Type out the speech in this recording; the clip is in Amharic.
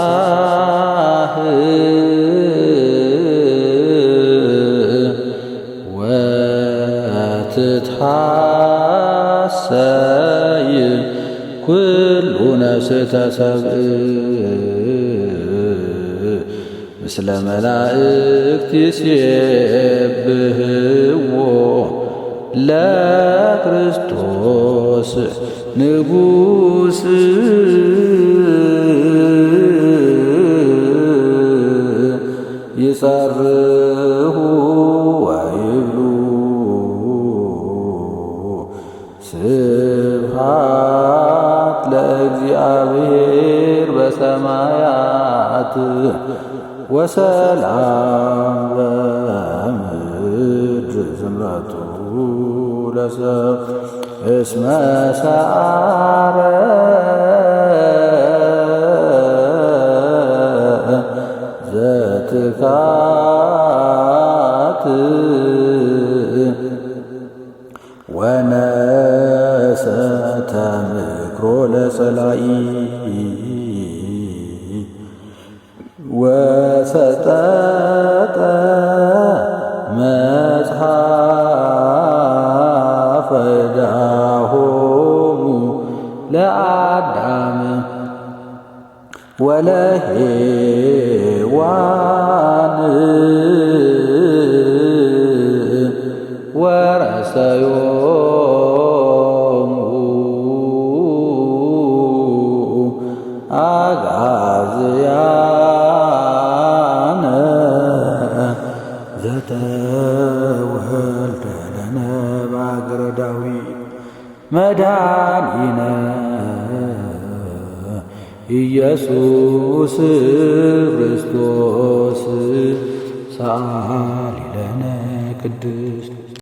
ትትፌሳህ ወትትሐሰይ ኩሉ ነፍስተ ሰብእ ምስለ መላእክት ይሴብሕዎ ለክርስቶስ ንጉሥ ይጸርሁ ወይብሉ ስብሐት ለእግዚአብሔር በሰማያት ወሰላም በምድር ዝምረቱ ለሰብእ እስመ ሰዓረ ዘትካት ወነሰተ ምክሮ ለጸላኢ ወሰጠጠ መጽሐፈ ዕዳሆሙ ለአዳም ወለሔዋን ወረሰዮሙ አጋዝያነ ዘተወልደ ለነ በአገረ ዳዊት መድኃኒነ ኢየሱስ ክርስቶስ ሰአሊ ለነ ቅድስት